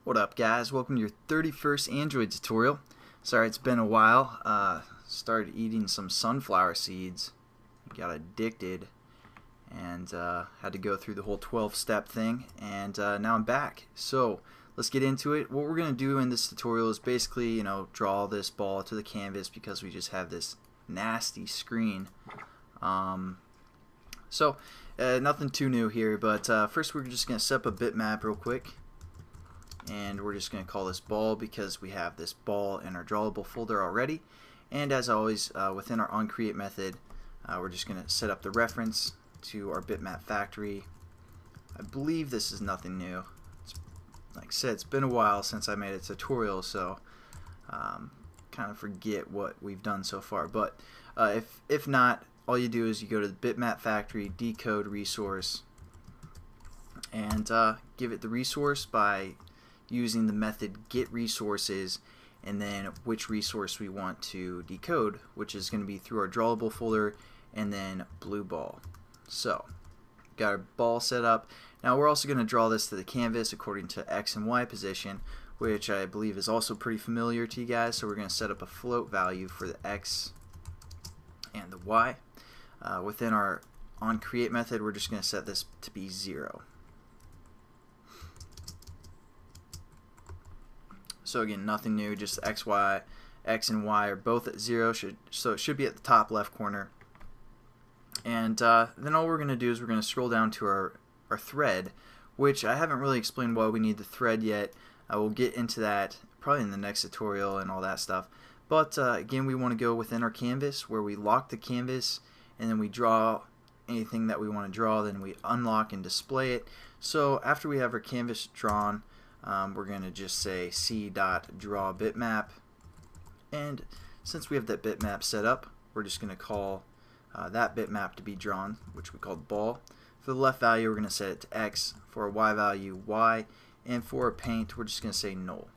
What up, guys? Welcome to your 31st Android tutorial. Sorry it's been a while. Started eating some sunflower seeds, got addicted, and had to go through the whole 12-step thing, and now I'm back. So let's get into it. What we're going to do in this tutorial is basically, draw this ball to the canvas because we just have this nasty screen. Nothing too new here, but first we're just going to set up a bitmap real quick. And we're just going to call this ball because we have this ball in our drawable folder already. And as always, within our onCreate method, we're just going to set up the reference to our bitmap factory. I believe this is nothing new. Like I said, it's been a while since I made a tutorial, so kind of forget what we've done so far. But if not, all you do is you go to the bitmap factory, decode resource, and give it the resource by using the method getResources, and then which resource we want to decode, which is going to be through our drawable folder and then blue ball. So got our ball set up. Now we're also going to draw this to the canvas according to X and Y position, which I believe is also pretty familiar to you guys. So we're going to set up a float value for the X and the Y. Within our onCreate method, we're just going to set this to be 0. So again, nothing new, just X and Y are both at 0, so it should be at the top left corner. And then all we're going to do is we're going to scroll down to our thread, which I haven't really explained why we need the thread yet. We'll get into that probably in the next tutorial and all that stuff. But again, we want to go within our canvas where we lock the canvas, and then we draw anything that we want to draw, then we unlock and display it. So after we have our canvas drawn, we're going to just say c.drawBitmap, and since we have that bitmap set up, we're just going to call that bitmap to be drawn, which we called ball. For the left value, we're going to set it to X, for our Y value Y, and for our paint, we're just going to say null.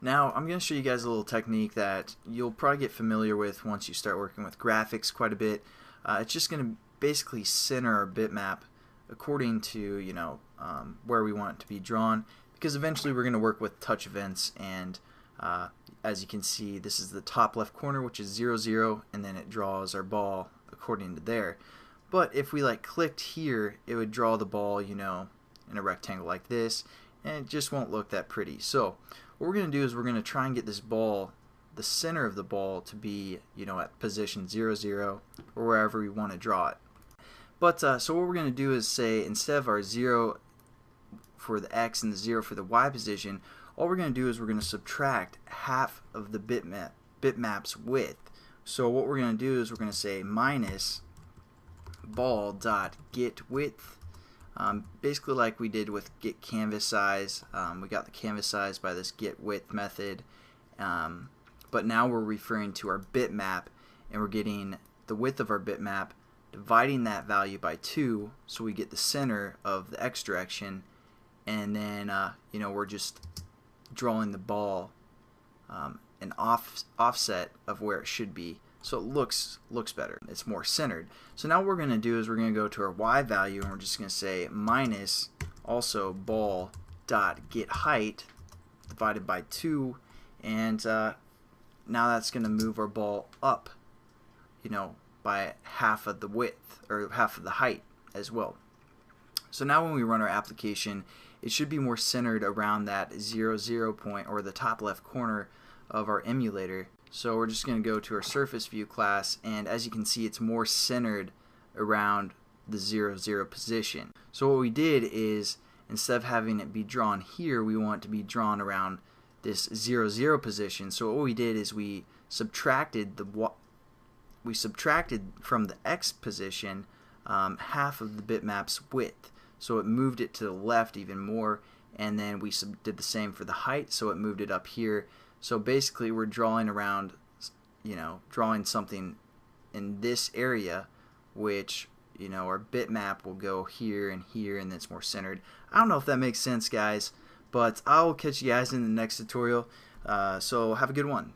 Now I'm going to show you guys a little technique that you'll probably get familiar with once you start working with graphics quite a bit. It's just going to basically center our bitmap according to where we want it to be drawn, because eventually we're going to work with touch events, and as you can see, this is the top left corner, which is 0 0, and then it draws our ball according to there. But if we clicked here, it would draw the ball in a rectangle like this, and it just won't look that pretty. So what we're going to do is we're going to try and get this ball, the center of the ball, to be at position 0 0, or wherever we want to draw it. But so what we're going to do is say, instead of our 0 for the X and the 0 for the Y position, all we're going to do is we're going to subtract half of the bitmap's width. So what we're going to do is we're going to say minus ball.getWidth, basically like we did with getCanvasSize. We got the canvas size by this getWidth method, but now we're referring to our bitmap, and we're getting the width of our bitmap, dividing that value by 2, so we get the center of the X direction, and then we're just drawing the ball an offset of where it should be, so it looks better. It's more centered. So now what we're going to do is we're going to go to our Y value, and we're just going to say minus also ball dot get height divided by 2, and now that's going to move our ball up by half of the width, or half of the height as well. So now when we run our application, it should be more centered around that 0 0 point, or the top left corner of our emulator. So we're just going to go to our SurfaceView class, and as you can see, it's more centered around the 0 0 position. So what we did is, instead of having it be drawn here, we want it to be drawn around this 0 0 position. So what we did is we subtracted from the X position half of the bitmap's width, so it moved it to the left even more, and then we did the same for the height, so it moved it up here. So basically we're drawing around, drawing something in this area, which our bitmap will go here and here, and it's more centered. I don't know if that makes sense, guys, but I'll catch you guys in the next tutorial, so have a good one.